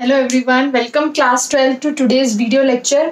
Hello everyone, welcome class 12 to today's video lecture.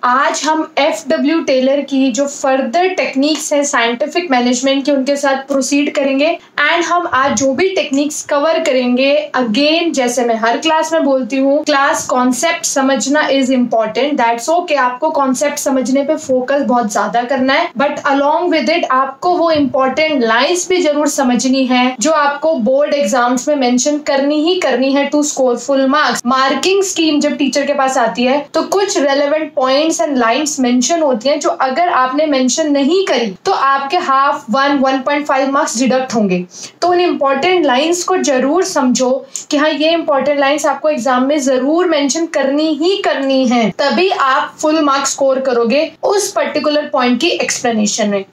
आज हम FW Taylor की जो फर्दर टेक्निक्स है साइंटिफिक मैनेजमेंट की उनके साथ प्रोसीड करेंगे एंड हम आज जो भी टेक्निक्स कवर करेंगे अगेन जैसे मैं हर क्लास में बोलती हूँ क्लास कॉन्सेप्ट समझना इज इम्पोर्टेंट. दैट्स ओके, आपको कॉन्सेप्ट समझने पे फोकस बहुत ज्यादा करना है बट अलोंग विद इट आपको वो इम्पोर्टेंट लाइंस भी जरूर समझनी है जो आपको बोर्ड एग्जाम्स में मेंशन करनी ही करनी है to score full marks. Marking scheme जब टीचर के पास आती है तो कुछ relevant points and lines mention होती हैं जो अगर आपने मेंशन नहीं करी तो आपके 1.5 मार्क्स डिडक्ट होंगे. तो उन इंपॉर्टेंट लाइंस को जरूर समझो कि हाँ ये इंपॉर्टेंट लाइंस आपको एग्जाम में जरूर मेंशन करनी ही करनी है, तभी आप फुल मार्क्स स्कोर करोगे उस पर्टिकुलर पॉइंट की एक्सप्लेनेशन में.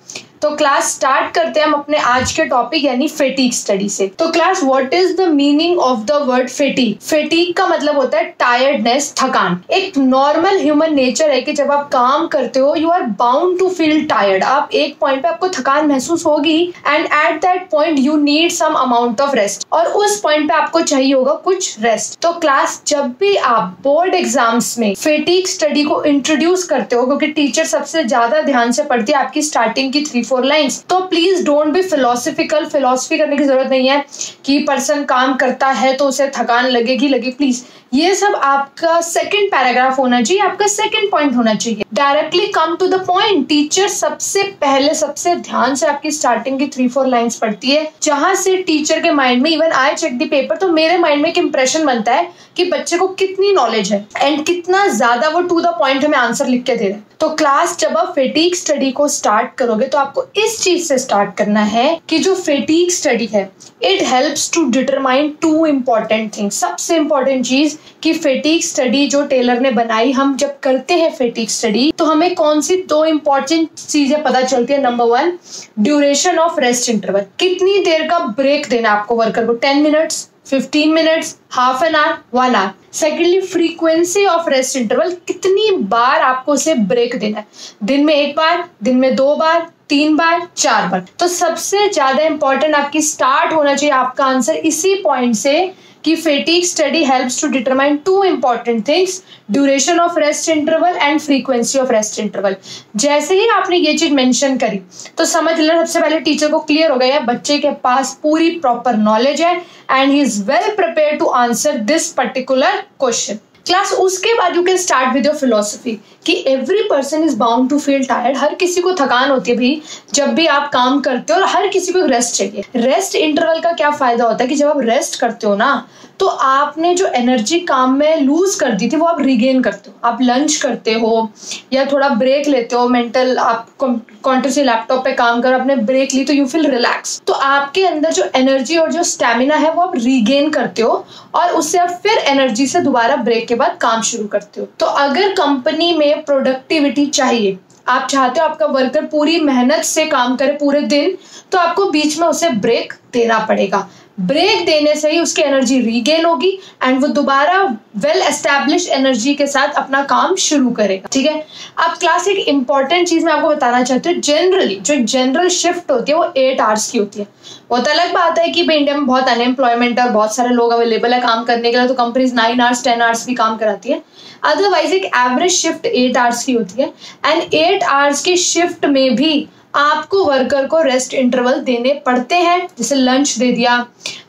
तो क्लास स्टार्ट करते हैं हम अपने आज के टॉपिक यानी फेटीग स्टडी से. तो class what is the meaning of the word fatigue? Fatigue का मतलब होता है टायर्डनेस, थकान. एक नॉर्मल ह्यूमन नेचर है कि जब आप काम करते हो you are bound to feel tired. आप एक पॉइंट पे आपको थकान महसूस होगी and at that point you need some amount of rest और उस पॉइंट पे आपको चाहिए होगा कुछ रेस्ट. तो क्लास जब भी आप बोर्ड एग्जाम्स में फेटीग स्टडी को इंट्रोड्यूस करते हो क्योंकि टीचर सबसे ज्यादा ध्यान से पढ़ती है आपकी स्टार्टिंग की 3-4 लाइंस, तो please don't be philosophical. Philosophy करने की जरूरत नहीं है कि पर्सन काम करता है तो उसे थकान लगेगी. प्लीज ये सब आपका सेकंड पैराग्राफ होना चाहिए, आपका सेकंड पॉइंट होना चाहिए. Directly come to the point. Teacher सबसे पहले सबसे ध्यान से आपकी स्टार्टिंग की 3-4 लाइंस पढ़ती है जहां से टीचर के माइंड में, even I check the paper, तो मेरे माइंड में एक इंप्रेशन बनता है कि बच्चे को कितनी नॉलेज है एंड कितना ज्यादा वो टू द पॉइंट हमें आंसर लिख के दे रहे हैं. तो क्लास जब आप फेटीग स्टडी को स्टार्ट करोगे तो आपको इस चीज से स्टार्ट करना है कि जो फेटीग स्टडी है it helps to determine 2 important things. सबसे इंपॉर्टेंट चीज कि फेटीग स्टडी जो टेलर ने बनाई, हम जब करते हैं फेटीग स्टडी तो हमें कौन सी 2 इंपॉर्टेंट चीजें पता चलती है. Number 1, duration of rest interval. कितनी देर का ब्रेक देना आपको वर्कर को, 10 minutes, 15 minutes, half an hour, 1 hour. Secondly, frequency of rest interval. कितनी बार आपको उसे ब्रेक देना है, दिन में 1 बार, दिन में 2 बार, 3 बार, 4 बार. तो सबसे ज्यादा इंपॉर्टेंट आपकी स्टार्ट होना चाहिए आपका आंसर इसी पॉइंट से कि fatigue study helps to determine 2 important things, duration of rest interval and frequency of rest interval. जैसे ही आपने ये चीज मेंशन करी तो समझ लेना सबसे पहले टीचर को क्लियर हो गया बच्चे के पास पूरी प्रॉपर नॉलेज है and he is well prepare to answer this particular question. Class उसके बाद you can start with your philosophy कि every person is bound to feel tired. हर किसी को थकान होती है भाई जब भी आप काम करते हो और हर किसी को रेस्ट चाहिए. रेस्ट इंटरवल का क्या फायदा होता है कि जब आप रेस्ट करते हो ना तो आपने जो एनर्जी काम में लूज कर दी थी वो आप रिगेन करते हो. आप लंच करते हो या थोड़ा ब्रेक लेते हो, मेंटल आप कॉन्टिन्यूसली लैपटॉप पे काम कर आपने ब्रेक ली तो यू फील रिलैक्स. तो आपके अंदर जो एनर्जी और जो स्टेमिना है वो आप रिगेन करते हो और उससे आप फिर एनर्जी से दोबारा ब्रेक के बाद काम शुरू करते हो. तो अगर कंपनी में प्रोडक्टिविटी चाहिए, आप चाहते हो आपका वर्कर पूरी मेहनत से काम करे पूरे दिन, तो आपको बीच में उसे ब्रेक देना पड़ेगा. ब्रेक देने से ही उसकी एनर्जी रीगेन होगी एंड वो दोबारा वेल एस्टैब्लिश एनर्जी के साथ अपना काम शुरू करेगा. ठीक है, अब क्लास एक इंपॉर्टेंट चीज मैं आपको बताना चाहती हूँ. जनरली जो जनरल शिफ्ट होती है वो 8 आवर्स की होती है. वो तो अलग बात है कि भाई इंडिया में बहुत अनएम्प्लॉयमेंट है और बहुत सारे लोग अवेलेबल है काम करने के लिए, तो कंपनीज 9 आवर्स 10 आवर्स भी काम कराती है. अदरवाइज एक एवरेज शिफ्ट 8 आवर्स की होती है एंड 8 आवर्स की शिफ्ट में भी आपको वर्कर को रेस्ट इंटरवल देने पड़ते हैं, जैसे लंच दे दिया,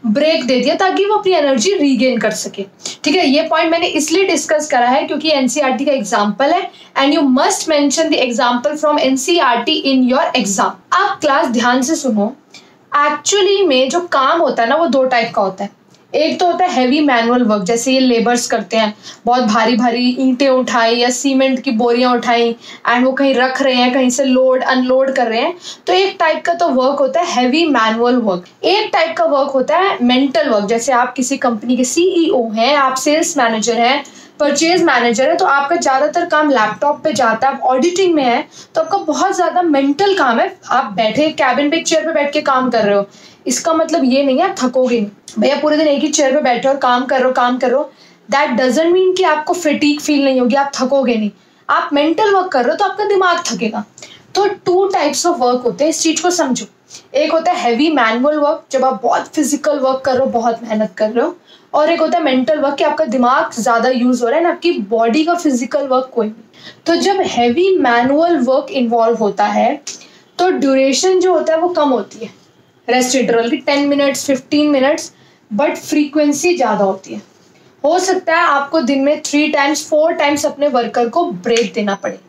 ब्रेक दे दिया, ताकि वो अपनी एनर्जी रीगेन कर सके. ठीक है, ये पॉइंट मैंने इसलिए डिस्कस करा है क्योंकि एनसीईआरटी का एग्जांपल है and you must mention the example from NCERT in your exam. आप क्लास ध्यान से सुनो. एक्चुअली में जो काम होता है ना वो 2 टाइप का होता है. एक तो होता है हैवी मैनुअल वर्क, जैसे ये लेबर्स करते हैं, बहुत भारी भारी ईंटें उठाई या सीमेंट की बोरियां उठाई एंड वो कहीं रख रहे हैं, कहीं से लोड अनलोड कर रहे हैं. तो एक टाइप का तो वर्क होता है हैवी मैनुअल वर्क. एक टाइप का वर्क होता है मेंटल वर्क, जैसे आप किसी कंपनी के सीईओ हैं, आप सेल्स मैनेजर हैं, परचेज मैनेजर है, तो आपका ज्यादातर काम लैपटॉप पे जाता है. आप ऑडिटिंग में है तो आपका बहुत ज्यादा मेंटल काम है. आप बैठे कैबिन पे एक चेयर पे बैठ के काम कर रहे हो, इसका मतलब ये नहीं है आप थकोगे नहीं. भैया पूरे दिन एक ही चेयर पे बैठे और काम कर रहे हो, दैट डजंट मीन कि आपको फेटीग फील नहीं होगी, आप थकोगे नहीं. आप मेंटल वर्क कर रहे हो तो आपका दिमाग थकेगा. तो 2 टाइप्स ऑफ वर्क होते हैं, इस चीज को समझो। एक होता है हैवी मैनुअल वर्क, जब आप बहुत फिजिकल वर्क कर रहे हो, बहुत मेहनत कर रहे हो, और एक होता है मेंटल वर्क कि आपका दिमाग ज्यादा यूज हो रहा है ना, आपकी बॉडी का फिजिकल वर्क कोई नहीं। तो जब हैवी मैनुअल वर्क इन्वॉल्व होता है तो ड्यूरेशन जो होता है वो कम होती है, रेस्ट इंटरवल की 10 मिनट्स 15 मिनट्स, बट फ्रीक्वेंसी ज्यादा होती है। हो सकता है आपको दिन में 3 टाइम्स 4 टाइम्स अपने वर्कर को ब्रेक देना पड़े,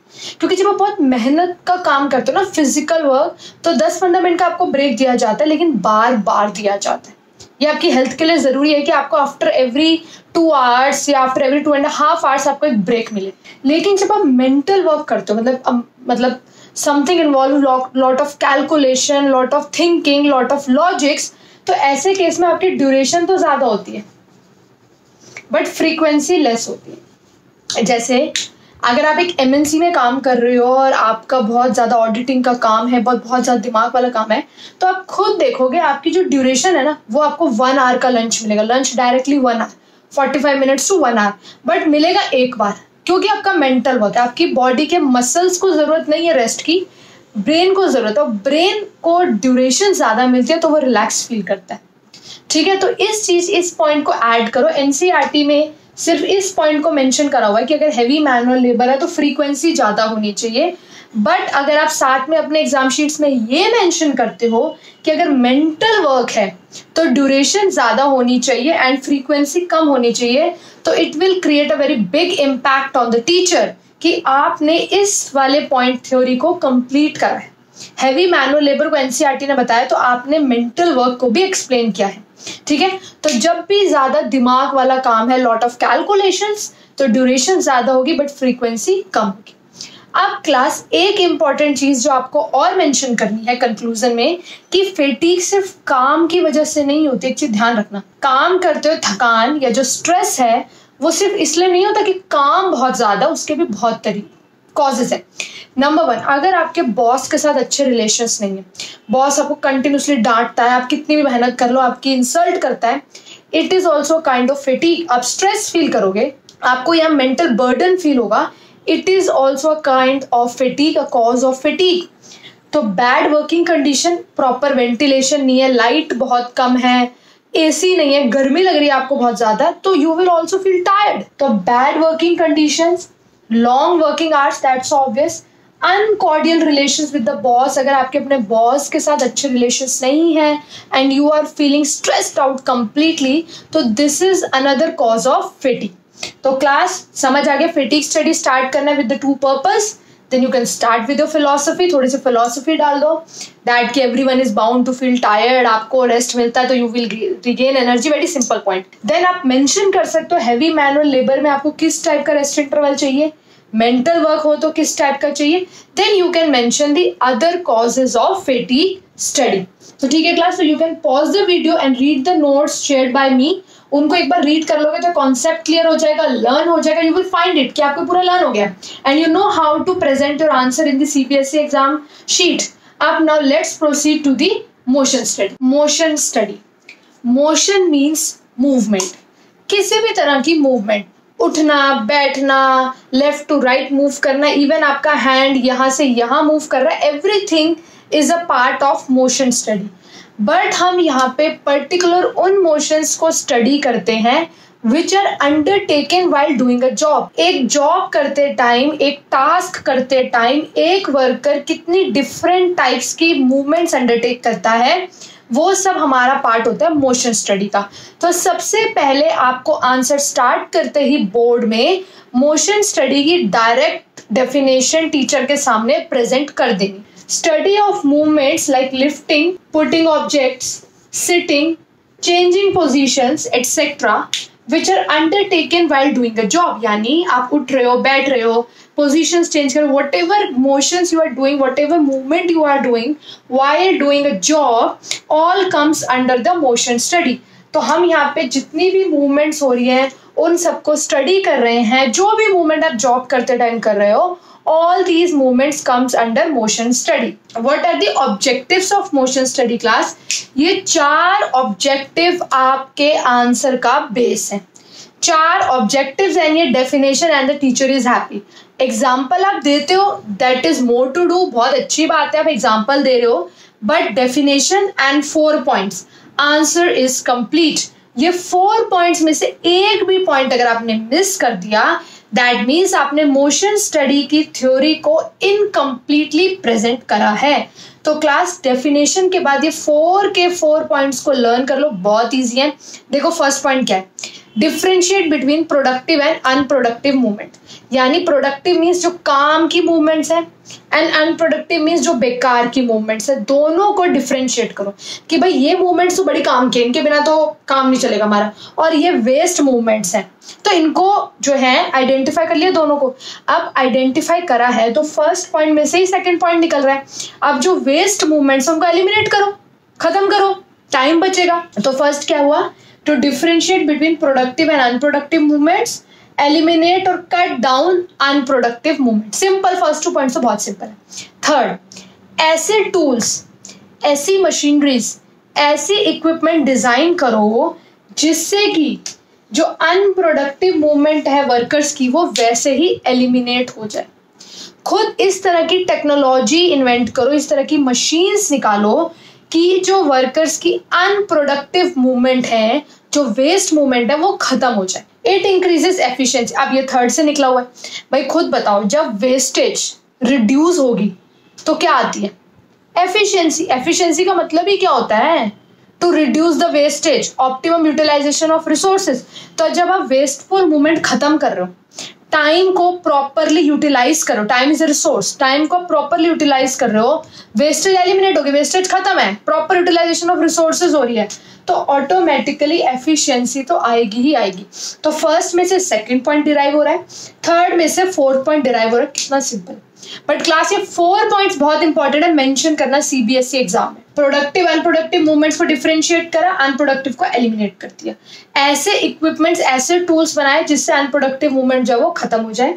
क्योंकि जब आप बहुत मेहनत का काम करते हो ना, फिजिकल वर्क, तो 10-15 मिनट का आपको ब्रेक दिया जाता है, लेकिन बार बार दिया जाता है। ये आपकी हेल्थ के लिए जरूरी है कि आपको आफ्टर एवरी 2 आवर्स या आफ्टर एवरी 2.5 आवर्स आपको एक ब्रेक मिले। लेकिन जब आप मेंटल वर्क करते हो, मतलब something involve lot of calculation, lot of thinking, lot of logics, तो ऐसे केस में आपकी ड्यूरेशन तो ज्यादा होती है बट फ्रीक्वेंसी लेस होती है। जैसे अगर आप एक MNC में काम कर रहे हो और आपका बहुत ज़्यादा ऑडिटिंग का काम है, बहुत ज़्यादा दिमाग वाला काम है, तो आप खुद देखोगे आपकी जो ड्यूरेशन है ना, वो आपको 1 आवर का लंच मिलेगा। Lunch directly 1 hour, 45 minutes to 1 hour, but मिलेगा एक बार, क्योंकि आपका मेंटल वर्क है। आपकी बॉडी के मसल्स को ज़रूरत नहीं है रेस्ट की, ब्रेन को ज़रूरत है, और ब्रेन को ड्यूरेशन ज़्यादा मिलती है तो वो रिलैक्स फील करता है। ठीक है, तो इस पॉइंट को ऐड करो। NCERT में सिर्फ इस पॉइंट को मेंशन करा हुआ है कि अगर हैवी मैनुअल लेबर है तो फ्रीक्वेंसी ज्यादा होनी चाहिए, बट अगर आप साथ में अपने एग्जाम शीट्स में ये मेंशन करते हो कि अगर मेंटल वर्क है तो ड्यूरेशन ज्यादा होनी चाहिए एंड फ्रीक्वेंसी कम होनी चाहिए, तो it will create a very big impact on the teacher कि आपने इस वाले पॉइंट थ्योरी को कंप्लीट करा है। हैवी मैनुअल लेबर को NCERT ने बताया तो आपने मेंटल वर्क को भी एक्सप्लेन किया है। ठीक है, तो जब भी ज्यादा दिमाग वाला काम है, लॉट ऑफ कैलकुलेशंस, तो ड्यूरेशन ज्यादा होगी बट फ्रीक्वेंसी कम होगी। अब क्लास एक इंपॉर्टेंट चीज जो आपको और मेंशन करनी है कंक्लूजन में, कि फेटीग सिर्फ काम की वजह से नहीं होती। एक चीज ध्यान रखना, काम करते हुए थकान या जो स्ट्रेस है वो सिर्फ इसलिए नहीं होता कि काम बहुत ज्यादा, उसके भी बहुत तरीके कॉजेज है। नंबर 1, अगर आपके बॉस के साथ अच्छे रिलेशंस नहीं है, बॉस आपको कंटिन्यूसली डांटता है, आप कितनी भी मेहनत कर लो आपकी इंसल्ट करता है, it is also kind of fatigue. आप स्ट्रेस फील करोगे, आपको यहाँ मेंटल बर्डन फील होगा, it is also a kind of fatigue, a cause of fatigue. तो bad working condition, proper ventilation नहीं है, लाइट बहुत कम है, AC नहीं है, गर्मी लग रही है आपको बहुत ज्यादा, तो you will also feel tired. तो bad working conditions, long working hours, that's obvious. Uncordial relations with the boss, अगर आपके अपने बॉस के साथ अच्छे रिलेशंस नहीं है and you are feeling stressed out completely, तो this is another cause of fatigue. तो क्लास समझ आ गया, फेटीग स्टडी स्टार्ट करना with the 2 purpose. Then you can start with your philosophy, थोड़ी सी फिलोसफी डाल दो दैट कि everyone is bound to feel tired, आपको रेस्ट मिलता है तो you will regain energy, very simple point. Then आप मेंशन कर सकते हो हैवी मैनुअल लेबर में आपको किस टाइप का रेस्ट इंटरवल चाहिए, मेंटल वर्क हो तो किस टाइप का चाहिए। Then you can mention the other causes of fatigue study. तो ठीक है क्लास, तो you can pause the video and read the notes shared by me. उनको एक बार रीड कर लोगे तो कॉन्सेप्ट क्लियर हो जाएगा, लर्न हो जाएगा, यू विल फाइंड इट कि आपको पूरा लर्न हो गया and you know how to present your answer in the CPSC exam sheet. अब now let's proceed to the motion study. Motion study, motion means movement, किसी भी तरह की मूवमेंट, उठना, बैठना, लेफ्ट टू राइट मूव करना, इवन आपका hand यहाँ से यहाँ मूव कर रहा है, everything is a part of motion study. But हम यहाँ पे पर्टिकुलर उन मोशंस को स्टडी करते हैं which are undertaken while doing a job. एक जॉब करते टाइम, एक टास्क करते टाइम एक वर्कर कितनी डिफरेंट टाइप्स की मूवमेंट्स अंडरटेक करता है, वो सब हमारा पार्ट होता है मोशन स्टडी का। तो सबसे पहले आपको आंसर स्टार्ट करते ही बोर्ड में मोशन स्टडी की डायरेक्ट डेफिनेशन टीचर के सामने प्रेजेंट कर देनी। Study of movements like lifting, putting objects, sitting, changing positions etcetera which are undertaken while doing a job. यानी आप उठ रहे हो, बैठ रहे हो, positions change कर, whatever motions you are doing, whatever movement you are doing while doing a job, all comes under the motion study। तो हम यहाँ पे जितनी भी मूवमेंट्स हो रही हैं उन सबको स्टडी कर रहे हैं। जो भी मूवमेंट आप जॉब करते टाइम कर रहे हो, all these movements comes under motion study। What are the objectives of motion study class? ये 4 ऑब्जेक्टिव आपके आंसर का बेस है। 4 ऑब्जेक्टिव्स एंड ये definition and the teacher is happy. Example आप देते हो, that is more to do, बहुत अच्छी बात है, आप एग्जाम्पल दे रहे हो, but definition and 4 points, answer is complete. ये 4 पॉइंट्स में से एक भी पॉइंट अगर आपने मिस कर दिया, दैट मीन्स आपने मोशन स्टडी की थ्योरी को इनकम्प्लीटली प्रेजेंट करा है। तो क्लास डेफिनेशन के बाद ये 4 के 4 पॉइंट्स को लर्न कर लो, बहुत इजी है। देखो फर्स्ट पॉइंट क्या है, differentiate between productive and unproductive movement. यानी प्रोडक्टिव मीन्स जो काम की मूवमेंट्स है एंड अनप्रोडक्टिव मीन्स जो बेकार की मूवमेंट्स है, दोनों को डिफरेंशिएट करो कि भाई ये मूवमेंट्स तो बड़ी काम की, इनके बिना तो काम नहीं चलेगा हमारा, और ये वेस्ट मूवमेंट्स हैं, तो इनको जो है आइडेंटिफाई कर लिया दोनों को। अब आइडेंटिफाई करा है तो फर्स्ट पॉइंट में से ही सेकंड पॉइंट निकल रहा है। अब जो वेस्ट मूवमेंट्स उनको एलिमिनेट करो, खत्म करो, टाइम बचेगा। तो फर्स्ट क्या हुआ, to differentiate between productive and unproductive movements, eliminate और cut down unproductive movement. Simple, first 2 points तो बहुत सिंपल है। थर्ड, ऐसे टूल्स, ऐसी मशीनरीज, ऐसी इक्विपमेंट डिजाइन करो जिससे कि जो अनप्रोडक्टिव मूवमेंट है वर्कर्स की वो वैसे ही एलिमिनेट हो जाए। खुद इस तरह की टेक्नोलॉजी इन्वेंट करो, इस तरह की मशीन्स निकालो कि जो वर्कर्स की अनप्रोडक्टिव मूवमेंट है, जो वेस्ट मूवमेंट है, वो खत्म हो जाए। It increases efficiency. अब ये थर्ड से निकला हुआ है। भाई खुद बताओ, जब वेस्टेज रिड्यूस होगी तो क्या आती है, एफिशिएंसी। एफिशिएंसी का मतलब ही क्या होता है, to reduce the wastage, optimum utilisation of resources. तो जब आप वेस्टफुल मूवमेंट खत्म कर रहे हो, टाइम को प्रॉपरली यूटिलाइज करो, time is a resource, time को प्रॉपरली यूटिलाइज कर रहे हो, वेस्टेज एलिमिनेट होगी, वेस्टेज खत्म है, प्रॉपर यूटिलाइजेशन ऑफ रिसोर्सेज हो रही है, तो ऑटोमेटिकली एफिशिएंसी तो आएगी ही आएगी। तो फर्स्ट में से सेकंड पॉइंट डिराइव हो रहा है, थर्ड में से फोर्थ पॉइंट डिराइव हो रहा है। कितना सिंपल। बट क्लास ये 4 पॉइंट्स बहुत इंपॉर्टेंट है, मेंशन करना सीबीएसई एग्जाम में। प्रोडक्टिव अनप्रोडक्टिव मूवमेंट्स को डिफरेंशिएट करा, अनप्रोडक्टिव को एलिमिनेट कर दिया। ऐसे इक्विपमेंट्स, ऐसे टूल्स बनाए जिससे अनप्रोडक्टिव मूवमेंट जो है वो खत्म हो जाए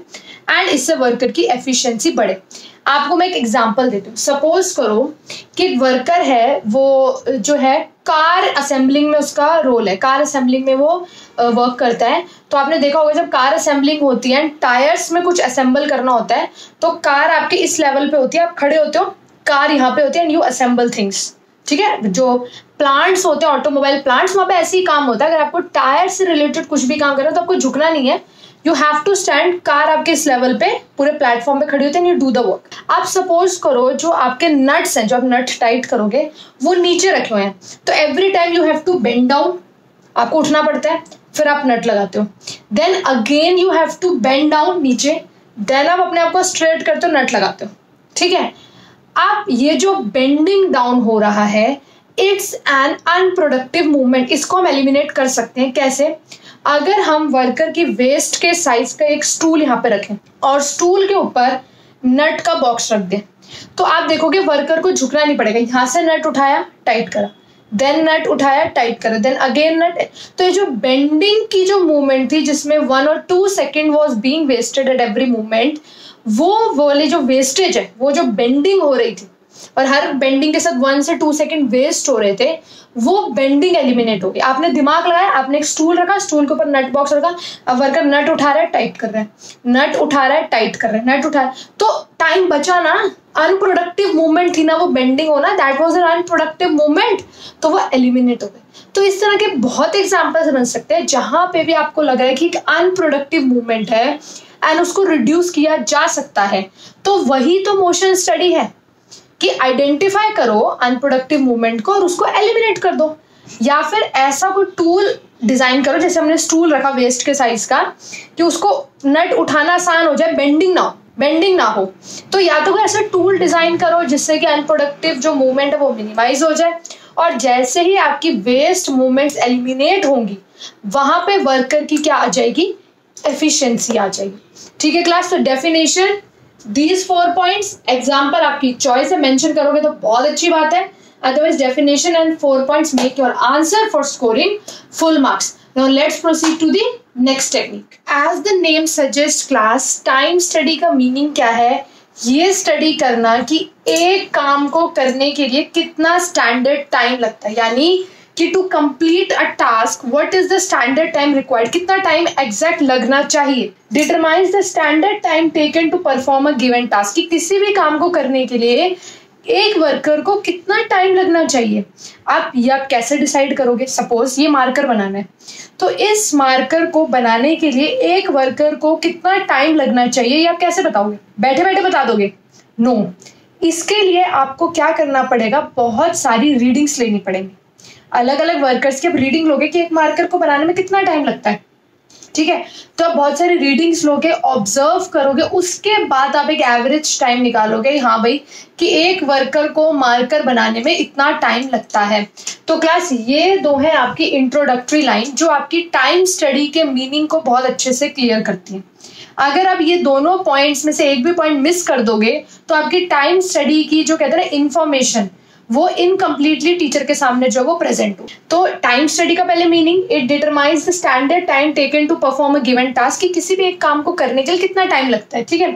एंड इससे वर्कर की एफिशिएंसी बढ़े। आपको मैं एक एग्जांपल देती हूँ। सपोज करो कि एक वर्कर है, वो जो है कार असेंबलिंग में उसका रोल है, कार असेंबलिंग में वो वर्क करता है। तो आपने देखा होगा जब कार असेंबलिंग होती है, टायर्स में कुछ असेंबल करना होता है, तो कार आपके इस लेवल पे होती है, आप खड़े होते हो, कार यहाँ पे होती है एंड यू असेंबल थिंग्स। ठीक है, जो प्लांट्स होते हैं, ऑटोमोबाइल प्लांट्स, वहाँ पे ऐसे ही काम होता है। अगर आपको टायर से रिलेटेड कुछ भी काम करना है तो आपको झुकना नहीं है, you have to stand, car आपके इस लेवल पे पूरे प्लेटफॉर्म पे खड़ी होती है, यू डू द वर्क। आप सपोज करो जो आपके नट्स हैं, जो आप नट टाइट करोगे, वो नीचे रखे हुए हैं, तो every time you have to bend down, आपको उठना पड़ता है, फिर आप नट लगाते हो, then again you have to bend down नीचे, देन आप अपने आप को स्ट्रेट करते हो, नट लगाते हो। ठीक है, आप ये जो बेंडिंग डाउन हो रहा है, इट्स एन अनप्रोडक्टिव मूवमेंट, इसको हम एलिमिनेट कर सकते हैं। कैसे? अगर हम वर्कर की वेस्ट के साइज का एक स्टूल यहाँ पे रखें और स्टूल के ऊपर नट का बॉक्स रख दें, तो आप देखोगे वर्कर को झुकना नहीं पड़ेगा। यहाँ से नट उठाया, टाइट करा, देन नट उठाया, टाइट करा, देन अगेन नट। तो ये जो बेंडिंग की जो मूवमेंट थी, जिसमें 1 और 2 second was being wasted at every movement, वो वाली जो वेस्टेज है, वो जो बेंडिंग हो रही थी और हर बेंडिंग के साथ 1 से 2 सेकेंड वेस्ट हो रहे थे, वो बेंडिंग एलिमिनेट हो गई। आपने दिमाग लगाया, आपने एक स्टूल रखा, स्टूल के ऊपर नट बॉक्स रखा, अब वर्कर नट उठा रहा है, टाइट कर रहा है, नट उठा रहा है, टाइट कर रहा है, नट उठा रहा है, तो टाइम बचा ना। अनप्रोडक्टिव मूवमेंट थी ना वो बेंडिंग होना, that was an unproductive movement, तो वो एलिमिनेट हो गई। तो इस तरह के बहुत एग्जाम्पल्स बन सकते हैं जहां पे भी आपको लग रहा है कि एक अनप्रोडक्टिव मूवमेंट है एंड उसको रिड्यूस किया जा सकता है। तो वही तो मोशन स्टडी है कि आइडेंटिफाई करो अनप्रोडक्टिव मूवमेंट को और उसको एलिमिनेट कर दो, या फिर ऐसा कोई टूल डिजाइन करो, जैसे हमने स्टूल रखा वेस्ट के साइज का, कि उसको नट उठाना आसान हो जाए, बेंडिंग ना हो। तो या तो कोई ऐसा टूल डिजाइन करो जिससे कि अनप्रोडक्टिव जो मूवमेंट है वो मिनिमाइज हो जाए, और जैसे ही आपकी वेस्ट मूवमेंट्स एलिमिनेट होंगी, वहां पे वर्कर की क्या आ जाएगी, एफिशिएंसी आ जाएगी। ठीक है क्लास, तो डेफिनेशन, these 4 points, एग्जाम्पल आपकी चॉइस है, मेंशन करोगे तो बहुत अच्छी बात है, otherwise definition and 4 points make your answer for scoring full marks. Now let's proceed to the next technique. As the name suggest class, time study का meaning क्या है, ये स्टडी करना कि एक काम को करने के लिए कितना स्टैंडर्ड टाइम लगता है, यानी कि to complete a task what is the standard time required, कितना टाइम एग्जैक्ट लगना चाहिए। Determines the standard time taken to perform a given task, कि किसी भी काम को करने के लिए एक वर्कर को कितना टाइम लगना चाहिए। आप यह कैसे डिसाइड करोगे? सपोज ये मार्कर बनाना है, तो इस मार्कर को बनाने के लिए एक वर्कर को कितना टाइम लगना चाहिए, ये आप कैसे बताओगे? बैठे बैठे बता दोगे? नो, इसके लिए आपको क्या करना पड़ेगा, बहुत सारी रीडिंग्स लेनी पड़ेंगी। अलग अलग वर्कर्स की आप रीडिंग लोगे कि एक मार्कर को बनाने में कितना टाइम लगता है, ठीक है। तो आप बहुत सारी रीडिंग्स लोगे, ऑब्जर्व करोगे, उसके बाद आप एक एवरेज टाइम निकालोगे, हाँ भाई कि एक वर्कर को मार्कर बनाने में इतना टाइम लगता है। तो क्लास ये दो है आपकी इंट्रोडक्टरी लाइन जो आपकी टाइम स्टडी के मीनिंग को बहुत अच्छे से क्लियर करती है। अगर आप ये दोनों पॉइंट्स में से एक भी पॉइंट मिस कर दोगे तो आपकी टाइम स्टडी की जो कहते हैं इंफॉर्मेशन वो इनकम्प्लीटली टीचर के सामने जो वो प्रेजेंट हो। तो टाइम स्टडी का पहले meaning, it determines the standard time taken to perform a given task, कि किसी भी एक काम को करने के लिए कितना टाइम लगता है, ठीक है।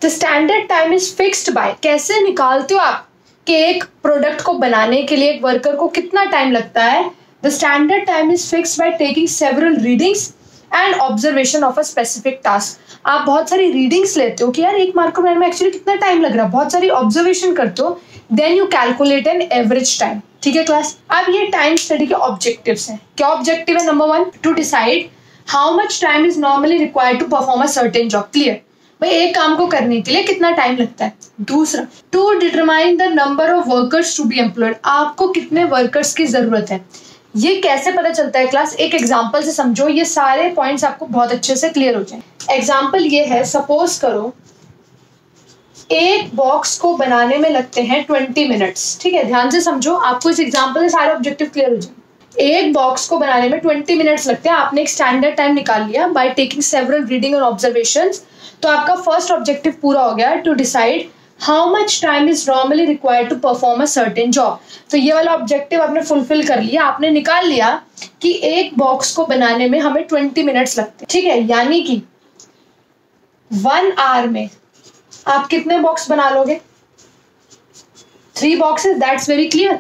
The standard time is fixed by, कैसे निकालते हो आप कि एक प्रोडक्ट को बनाने के लिए एक वर्कर को कितना टाइम लगता है। The standard time is fixed by taking several readings and observation of a specific task. आप बहुत सारी रीडिंग्स लेते हो कि यार एक मार्कर बनाने में एक्चुअली कितना टाइम लग रहा है, बहुत सारी ऑब्जर्वेशन करते हो, then you calculate an average time, ठीक है क्लास। अब ये टाइम स्टडी के ऑब्जेक्टिव्स हैं। क्या ऑब्जेक्टिव है? Number 1, to decide how much time is normally required to perform a certain job. Clear, भाई एक काम को करने के लिए कितना टाइम लगता है। दूसरा, to determine the number of workers to be employed, आपको कितने वर्कर्स की जरूरत है। ये कैसे पता चलता है क्लास? एक एग्जाम्पल से समझो, ये सारे पॉइंट्स आपको बहुत अच्छे से क्लियर हो जाए। एग्जाम्पल ये है, सपोज करो एक बॉक्स को बनाने में लगते हैं 20 मिनट्स, ठीक है। ध्यान से समझो, आपको इस एग्जाम्पल से सारे ऑब्जेक्टिव क्लियर हो जाए। एक बॉक्स को बनाने में 20 मिनट्स लगते हैं, आपने एक स्टैंडर्ड टाइम निकाल लिया बाय टेकिंग सेवरल रीडिंग और ऑब्जर्वेशंस। तो आपका फर्स्ट ऑब्जेक्टिव पूरा हो गया, to decide how much time is normally required to perform a certain job. तो ये वाला ऑब्जेक्टिव आपने फुलफिल कर लिया, आपने निकाल लिया कि एक बॉक्स को बनाने में हमें 20 मिनट्स लगते हैं, ठीक है। यानी कि 1 आवर में आप कितने बॉक्स बना लोगे? 3 boxes, that's very clear.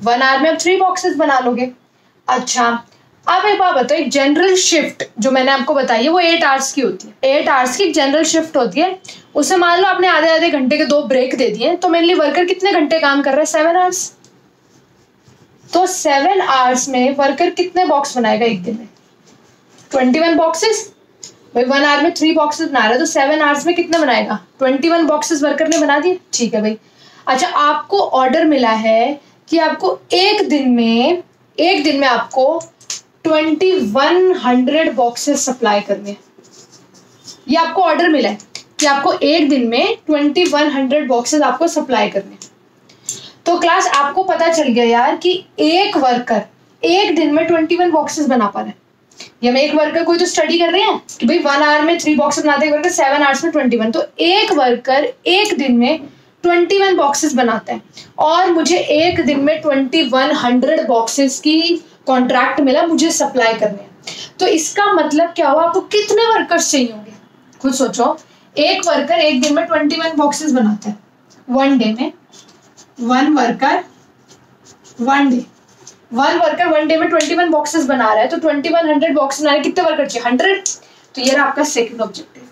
1 hour में आप 3 बॉक्सेस बना लोगे। अच्छा, अब एक बात बताओ, एक जनरल शिफ्ट जो मैंने आपको बताई है वो 8 आवर्स की होती है। 8 आवर्स की जनरल शिफ्ट होती है, उसे मान लो आपने आधे आधे घंटे के 2 ब्रेक दे दिए, तो मेनली वर्कर कितने घंटे काम कर रहा है? 7 आवर्स। तो 7 आवर्स में वर्कर कितने बॉक्स बनाएगा एक दिन में? 21 बॉक्सेस। भाई 1 आवर में 3 बॉक्सेस बना रहा है, तो 7 आवर्स में कितने बनाएगा? 21 बॉक्सेस वर्कर ने बना दिए, ठीक है भाई। अच्छा, आपको ऑर्डर मिला है कि आपको एक दिन में आपको 2100 बॉक्सेस सप्लाई करने हैं। ये आपको ऑर्डर मिला है कि आपको एक दिन में 2100 बॉक्सेस आपको सप्लाई करने हैं। तो क्लास आपको पता चल गया यार कि एक वर्कर एक दिन में 21 बॉक्सेस बना पा रहा है। ये हम एक वर्कर कोई तो स्टडी कर रहे हैं कि भाई 1 आवर में 3 बॉक्सेस बनाते हैं वर्कर, 7 आवर्स में 21। तो एक वर्कर एक दिन में 21 बॉक्सेस बनाता है और मुझे एक दिन में 2100 बॉक्सेस की कॉन्ट्रैक्ट मिला, मुझे सप्लाई करने हैं। तो इसका मतलब क्या हुआ? आपको कितने वर्कर्स चाहिए होंगे? खुद सोचो, एक वर्कर एक दिन में 21 बॉक्सेस बनाता है, 1 डे में 1 वर्कर 1 डे 1 डे में 21 बॉक्सेस बना रहा है। तो 2100 बॉक्स बनाने कितने वर्कर चाहिए? 100। तो ये रहा आपका second objective,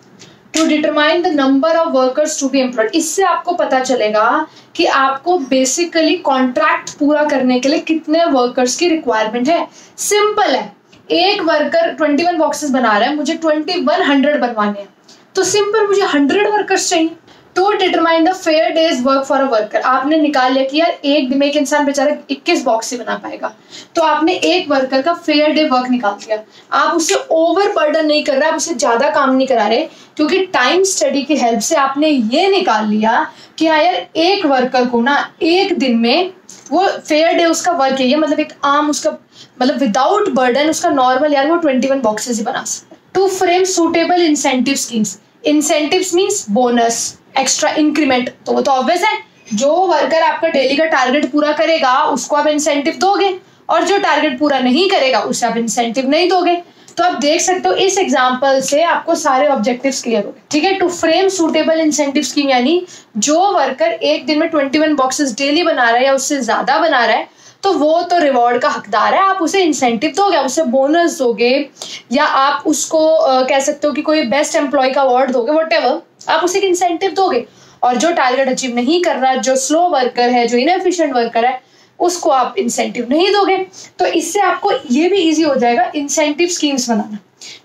to determine the number of workers to be employed. इससे आपको पता चलेगा कि आपको बेसिकली कॉन्ट्रैक्ट पूरा करने के लिए कितने वर्कर्स की रिक्वायरमेंट है। सिंपल है, एक वर्कर 21 बॉक्सेस बना रहा है, मुझे 2100 बनवाने हैं, तो सिंपल मुझे 100 वर्कर्स चाहिए। To determine the fair day's work for a worker, आपने निकाल लिया कि यार एक दिन में एक इंसान बेचारा 21 बॉक्स ही बना पाएगा, तो आपने एक वर्कर का फेयर डे वर्क निकाल दिया। आप उससे ओवर बर्डन नहीं कर रहे, आप उससे ज्यादा काम नहीं करा रहे, क्योंकि टाइम स्टडी की हेल्प से आपने ये निकाल लिया कि हाँ यार एक वर्कर को ना एक दिन में वो फेयर डे उसका वर्क है, मतलब एक आम उसका मतलब विदाउट बर्डन उसका नॉर्मल यार वो 21 बॉक्सेस ही बना सकता है। To frame suitable incentive schemes, incentives means bonus, extra increment. तो वो तो ऑब्वियस है, जो वर्कर आपका डेली का टारगेट पूरा करेगा उसको आप इंसेंटिव दोगे, और जो टारगेट पूरा नहीं करेगा उसे आप इंसेंटिव नहीं दोगे। तो आप देख सकते हो इस एग्जांपल से आपको सारे ऑब्जेक्टिव्स क्लियर हो गए, ठीक है। To frame suitable incentive scheme, यानी जो वर्कर एक दिन में 21 बॉक्सेस डेली बना रहा है या उससे ज्यादा बना रहा है, तो वो तो रिवॉर्ड का हकदार है, आप उसे इंसेंटिव दोगे, उसे बोनस दोगे, या आप उसको कह सकते हो कि कोई बेस्ट एम्प्लॉय का अवार्ड दोगे, व्हाटएवर, आप उसे इंसेंटिव दोगे। और जो टारगेट अचीव नहीं कर रहा, जो स्लो वर्कर है, जो इनएफिशिएंट वर्कर है, उसको आप इंसेंटिव नहीं दोगे। तो इससे आपको ये भी इजी हो जाएगा इंसेंटिव स्कीम्स बनाना,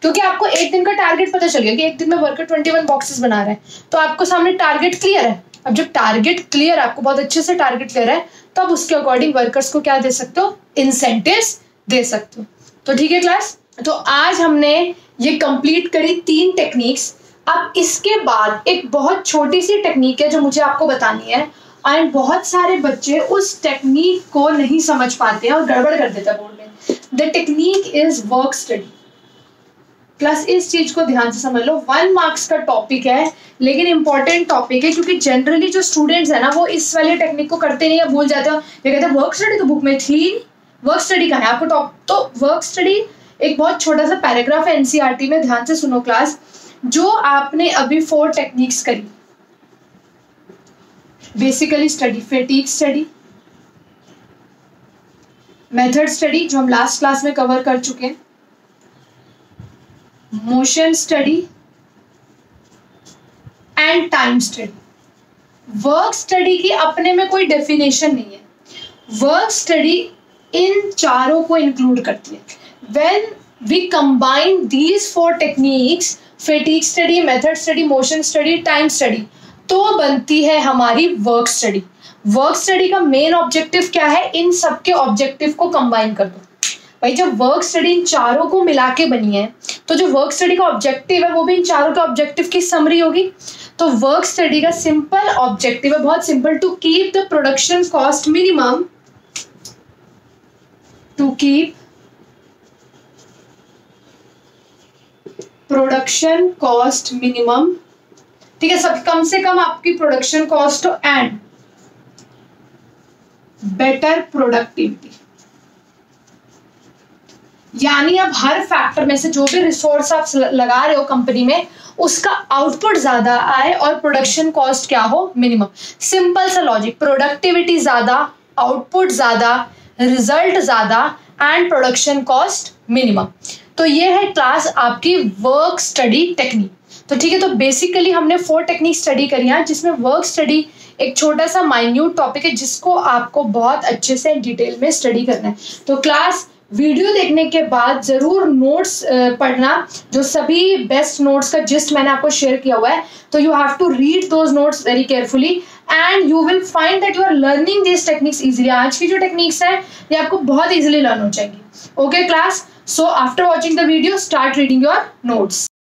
क्योंकि आपको एक दिन का टारगेट पता चल गया कि एक दिन में वर्कर 21 बॉक्सेस बना रहा है, तो आपको सामने टारगेट क्लियर है। अब जब टारगेट क्लियर, आपको बहुत अच्छे से टारगेट क्लियर है, तो आप उसके अकॉर्डिंग वर्कर्स को क्या दे सकते हो, इंसेंटिव्स दे सकते हो। तो ठीक है क्लास, तो आज हमने ये कंप्लीट करी 3 टेक्निक्स। अब इसके बाद एक बहुत छोटी सी टेक्निक है जो मुझे आपको बतानी है, एंड बहुत सारे बच्चे उस टेक्निक को नहीं समझ पाते हैं और गड़बड़ कर देते हैं बोर्ड में। The technique is work study. Plus इस चीज को ध्यान से समझ लो, 1 मार्क्स का टॉपिक है, लेकिन इंपॉर्टेंट टॉपिक है, क्योंकि जनरली जो स्टूडेंट्स है ना, वो इस वाले टेक्निक को करते नहीं है, भूल जाते हो। ये कहते हैं वर्क स्टडी तो बुक में थी, वर्क स्टडी का है आपको टॉप। तो वर्क स्टडी एक बहुत छोटा सा पैराग्राफ है एनसीईआरटी में, ध्यान से सुनो क्लास। जो आपने अभी 4 टेक्निक्स करी, basically study, fatigue study, method study जो हम लास्ट क्लास में कवर कर चुके हैं, motion study and time study. Work study की अपने में कोई डेफिनेशन नहीं है, वर्क स्टडी इन चारों को इंक्लूड करती है। When we combine these 4 techniques, fatigue study, method study, motion study, time study, तो बनती है हमारी वर्क स्टडी। वर्क स्टडी का मेन ऑब्जेक्टिव क्या है, इन सबके ऑब्जेक्टिव को कंबाइन कर दो। भाई जब वर्क स्टडी इन चारों को मिला के बनी है, तो जो वर्क स्टडी का ऑब्जेक्टिव है वो भी इन चारों के ऑब्जेक्टिव की समरी होगी। तो वर्क स्टडी का सिंपल ऑब्जेक्टिव है, बहुत simple, to keep the production cost minimum, to keep production cost minimum, ठीक है, सब कम से कम आपकी प्रोडक्शन कॉस्ट हो, एंड बेटर प्रोडक्टिविटी। यानी अब हर फैक्टर में से जो भी रिसोर्स आप लगा रहे हो कंपनी में, उसका आउटपुट ज्यादा आए और प्रोडक्शन कॉस्ट क्या हो, मिनिमम। सिंपल सा लॉजिक, प्रोडक्टिविटी ज्यादा, आउटपुट ज्यादा, रिजल्ट ज्यादा, एंड प्रोडक्शन कॉस्ट मिनिमम। तो ये है क्लास आपकी वर्क स्टडी टेक्निक। तो ठीक है, तो बेसिकली हमने 4 टेक्निक स्टडी करी है, जिसमें वर्क स्टडी एक छोटा सा माइन्यूट टॉपिक है जिसको आपको बहुत अच्छे से डिटेल में स्टडी करना है। तो क्लास वीडियो देखने के बाद जरूर नोट्स पढ़ना, जो सभी बेस्ट नोट्स का जिस्ट मैंने आपको शेयर किया हुआ है। तो you have to read those notes very carefully and you will find that you are learning this techniques easily. आज की जो टेक्निक्स है ये आपको बहुत इजीली लर्न हो जाएगी। Okay class, so after watching the video start reading your notes.